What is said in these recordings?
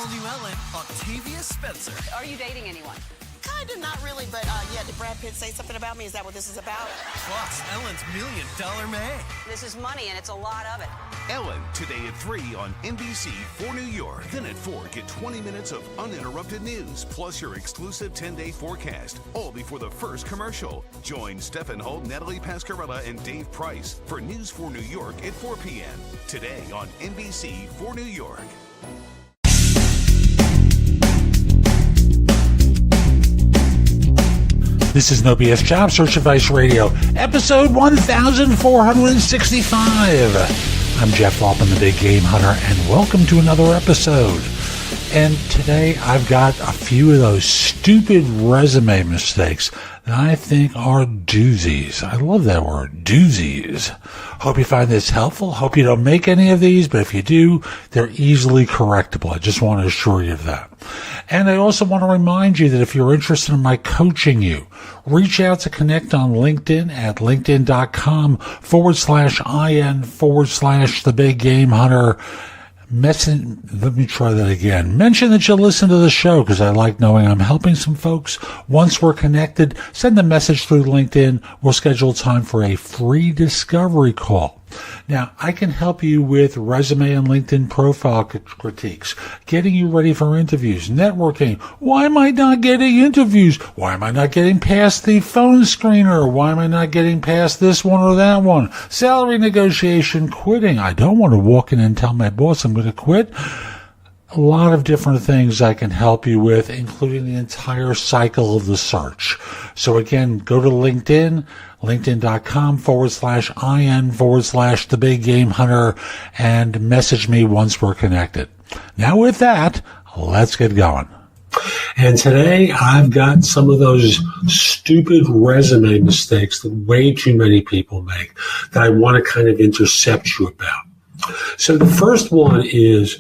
all-new Ellen, Octavia Spencer. Are you dating anyone? Kinda, not really, but did Brad Pitt say something about me? Is that what this is about? Plus, Ellen's $1 Million May. This is money, and it's a lot of it. Ellen, today at 3 on NBC for New York. Then at 4, get 20 minutes of uninterrupted news, plus your exclusive 10-day forecast, all before the first commercial. Join Stephen Holt, Natalie Pascarella, and Dave Price for News for New York at 4 p.m. Today on NBC for New York. This is No BS Job Search Advice Radio, episode 1465. I'm Jeff Altman, the Big Game Hunter, and welcome to another episode. And today I've got a few of those stupid resume mistakes that I think are doozies. I love that word, doozies. Hope you find this helpful. Hope you don't make any of these, but if you do, they're easily correctable. I just want to assure you of that. And I also want to remind you that if you're interested in my coaching you, reach out to connect on LinkedIn at linkedin.com/IN/the Big Game Hunter. Let me try that again. Mention that you listen to the show because I like knowing I'm helping some folks. Once we're connected, send a message through LinkedIn. We'll schedule time for a free discovery call. Now, I can help you with resume and LinkedIn profile critiques, getting you ready for interviews, networking. Why am I not getting interviews? Why am I not getting past the phone screener? Why am I not getting past this one or that one? Salary negotiation, quitting. I don't want to walk in and tell my boss I'm going to quit. A lot of different things I can help you with, including the entire cycle of the search. So again, go to LinkedIn, linkedin.com/IN/the Big Game Hunter, and message me once we're connected. Now with that, let's get going. And today I've got some of those stupid resume mistakes that way too many people make that I want to kind of intercept you about. So the first one is,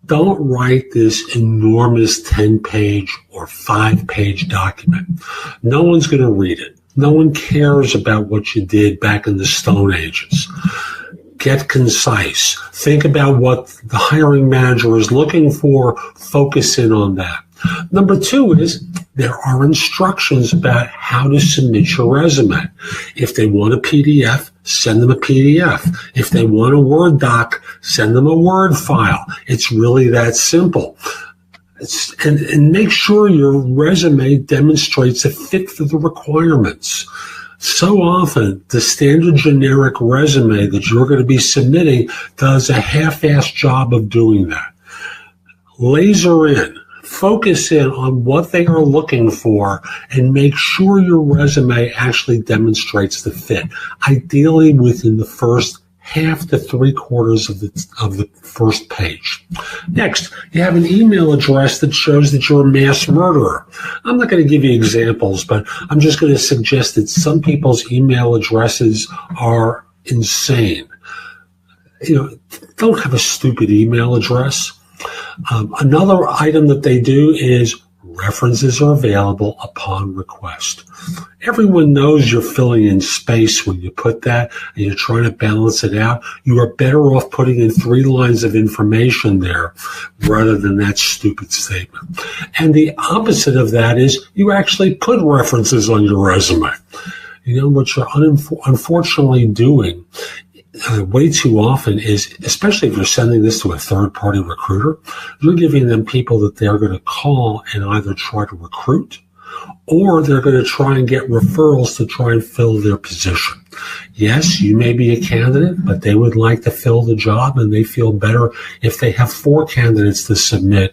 don't write this enormous 10-page or 5-page document. No one's going to read it. No one cares about what you did back in the Stone Ages. Get concise. Think about what the hiring manager is looking for. Focus in on that. Number two is there are instructions about how to submit your resume. If they want a PDF, send them a PDF. If they want a Word doc, send them a Word file. It's really that simple. And make sure your resume demonstrates a fit for the requirements. So often, the standard generic resume that you're going to be submitting does a half-assed job of doing that. Laser in. Focus in on what they are looking for and make sure your resume actually demonstrates the fit, ideally within the first half to 3/4 of the first page. Next, you have an email address that shows that you're a mass murderer. I'm not going to give you examples, but I'm just going to suggest that some people's email addresses are insane. Don't have a stupid email address. Another item that they do is references are available upon request. Everyone knows you're filling in space when you put that and you're trying to balance it out. You are better off putting in 3 lines of information there rather than that stupid statement. And the opposite of that is you actually put references on your resume. What you're unfortunately doing way too often is, especially if you're sending this to a third-party recruiter, you're giving them people that they're going to call and either try to recruit or they're going to try and get referrals to try and fill their position. Yes, you may be a candidate, but they would like to fill the job and they feel better if they have 4 candidates to submit,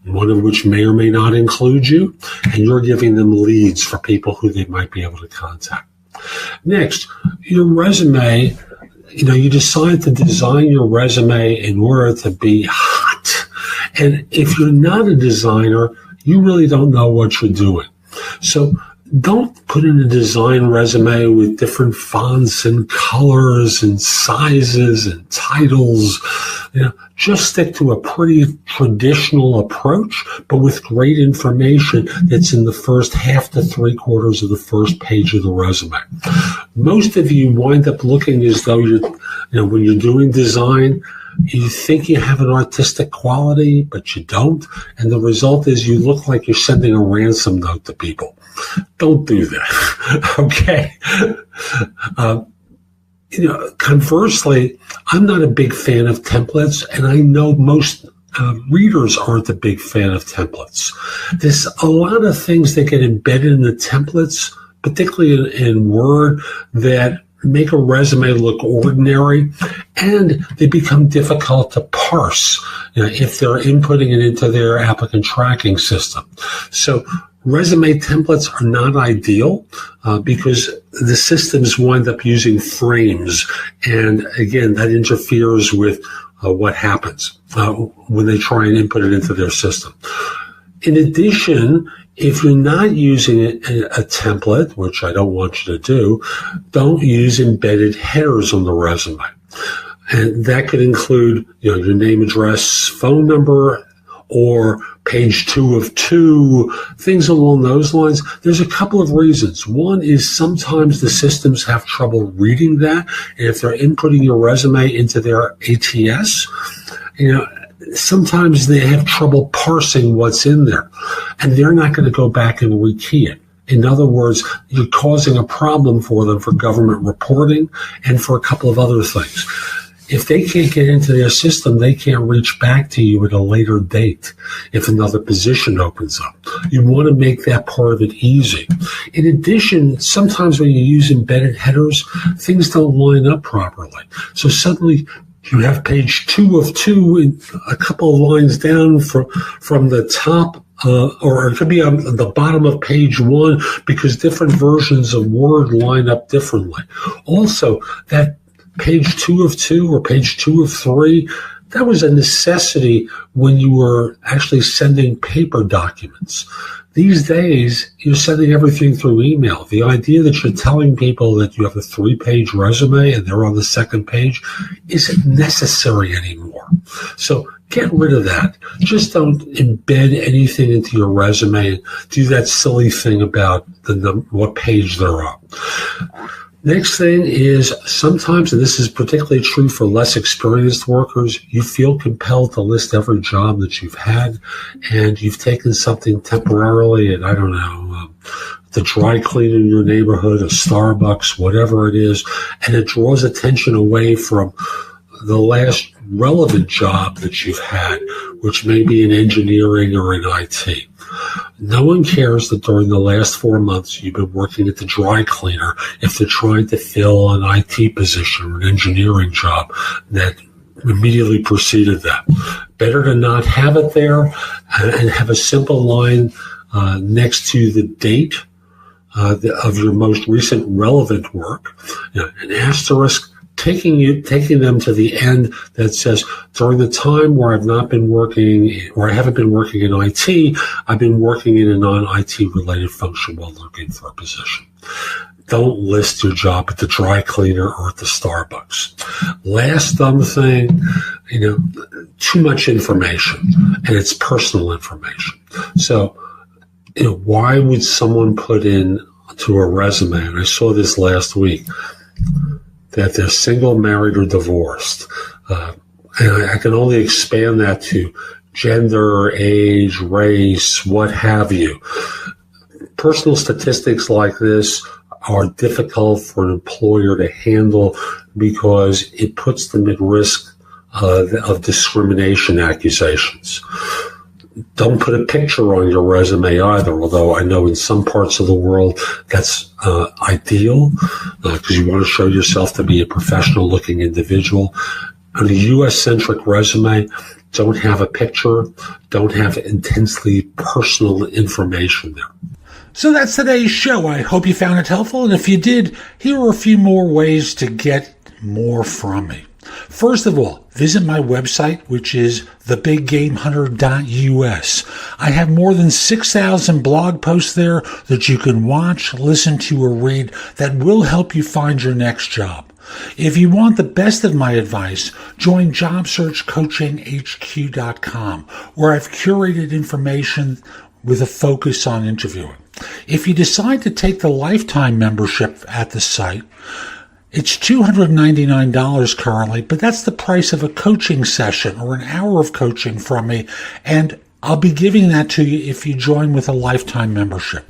one of which may or may not include you, and you're giving them leads for people who they might be able to contact. Next, your resume. You decide to design your resume in order to be hot. And if you're not a designer, you really don't know what you're doing. So don't put in a design resume with different fonts and colors and sizes and titles. Just stick to a pretty traditional approach, but with great information that's in the first half to 3/4 of the first page of the resume. Most of you wind up looking as though when you're doing design, You think you have an artistic quality, but you don't. And the result is you look like you're sending a ransom note to people. Don't do that. Okay. Conversely, I'm not a big fan of templates, and I know most readers aren't a big fan of templates. There's a lot of things that get embedded in the templates, particularly in Word, that make a resume look ordinary, and they become difficult to parse if they're inputting it into their applicant tracking system. So resume templates are not ideal because the systems wind up using frames, and again, that interferes with what happens when they try and input it into their system. In addition, if you're not using a template, which I don't want you to do, don't use embedded headers on the resume. And that could include, your name, address, phone number, or page 2 of 2, things along those lines. There's a couple of reasons. One is sometimes the systems have trouble reading that. And if they're inputting your resume into their ATS, sometimes they have trouble parsing what's in there, and they're not going to go back and rekey it. In other words, you're causing a problem for them for government reporting and for a couple of other things. If they can't get into their system, they can't reach back to you at a later date if another position opens up. You want to make that part of it easy. In addition, sometimes when you use embedded headers, things don't line up properly. So suddenly you have page 2 of 2, and a couple of lines down from the top, or it could be on the bottom of page 1, because different versions of Word line up differently. Also, that page 2 of 2 or page 2 of 3, that was a necessity when you were actually sending paper documents. These days, you're sending everything through email. The idea that you're telling people that you have a 3-page resume and they're on the second page isn't necessary anymore. So get rid of that. Just don't embed anything into your resume and do that silly thing about what page they're on. Next thing is sometimes, and this is particularly true for less experienced workers, you feel compelled to list every job that you've had, and you've taken something temporarily at, the dry cleaner in your neighborhood, a Starbucks, whatever it is, and it draws attention away from the last relevant job that you've had, which may be in engineering or in IT. No one cares that during the last 4 months you've been working at the dry cleaner if they're trying to fill an IT position or an engineering job that immediately preceded that. Better to not have it there and have a simple line next to the date of your most recent relevant work, an asterisk, taking them to the end that says, during the time where I've not been working, or I haven't been working in IT, I've been working in a non-IT related function while looking for a position. Don't list your job at the dry cleaner or at the Starbucks. Last dumb thing, too much information, and it's personal information. So, why would someone put in to a resume, and I saw this last week, that they're single, married, or divorced. And I can only expand that to gender, age, race, what have you. Personal statistics like this are difficult for an employer to handle because it puts them at risk of discrimination accusations. Don't put a picture on your resume either, although I know in some parts of the world that's ideal because you want to show yourself to be a professional-looking individual. On a U.S.-centric resume, don't have a picture, don't have intensely personal information there. So that's today's show. I hope you found it helpful, and if you did, here are a few more ways to get more from me. First of all, visit my website, which is thebiggamehunter.us. I have more than 6,000 blog posts there that you can watch, listen to, or read that will help you find your next job. If you want the best of my advice, join JobSearchCoachingHQ.com, where I've curated information with a focus on interviewing. If you decide to take the lifetime membership at the site, It's $299 currently, but that's the price of a coaching session or an hour of coaching from me, and I'll be giving that to you if you join with a lifetime membership.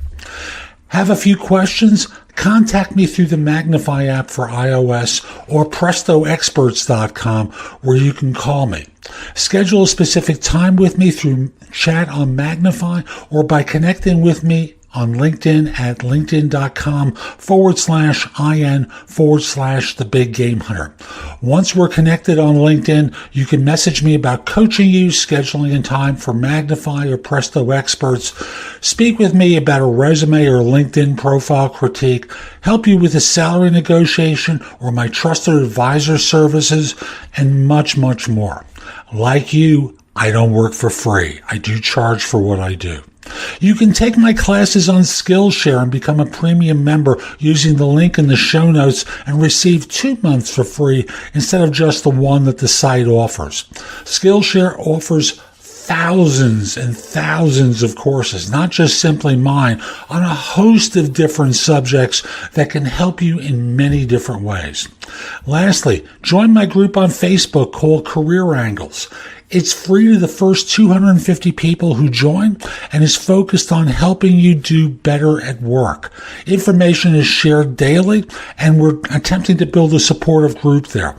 Have a few questions? Contact me through the Magnify app for iOS or PrestoExperts.com, where you can call me. Schedule a specific time with me through chat on Magnify or by connecting with me on LinkedIn at linkedin.com/IN/The Big Game Hunter. Once we're connected on LinkedIn, you can message me about coaching you, scheduling a time for Magnify or Presto Experts, speak with me about a resume or LinkedIn profile critique, help you with a salary negotiation or my trusted advisor services, and much, much more. Like you, I don't work for free. I do charge for what I do. You can take my classes on Skillshare and become a premium member using the link in the show notes and receive 2 months for free instead of just the one that the site offers. Skillshare offers thousands and thousands of courses, not just simply mine, on a host of different subjects that can help you in many different ways. Lastly, join my group on Facebook called Career Angles. It's free to the first 250 people who join and is focused on helping you do better at work. Information is shared daily, and we're attempting to build a supportive group there.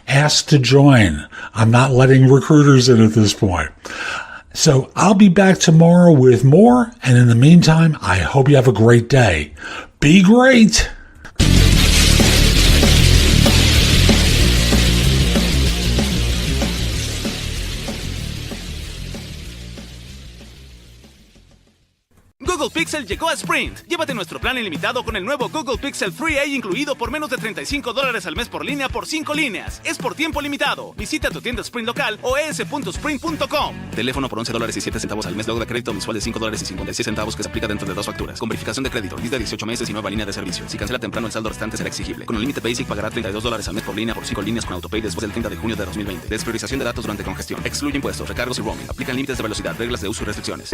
Ask to join. I'm not letting recruiters in at this point. So I'll be back tomorrow with more, and in the meantime, I hope you have a great day. Be great! Google Pixel llegó a Sprint. Llévate nuestro plan ilimitado con el nuevo Google Pixel Free A incluido por menos de $35 al mes por línea por 5 líneas. Es por tiempo limitado. Visita tu tienda Sprint local o es.sprint.com. Teléfono por $11.07 al mes, luego de crédito mensual de $5.56 que se aplica dentro de 2 facturas. Con verificación de crédito, lista de 18 meses y nueva línea de servicio. Si cancela temprano, el saldo restante será exigible. Con el límite Basic pagará $32 al mes por línea por 5 líneas con AutoPay después del 30 de junio de 2020. Despriorización de datos durante congestión. Excluye impuestos, recargos y roaming. Aplican límites de velocidad, reglas de uso y restricciones.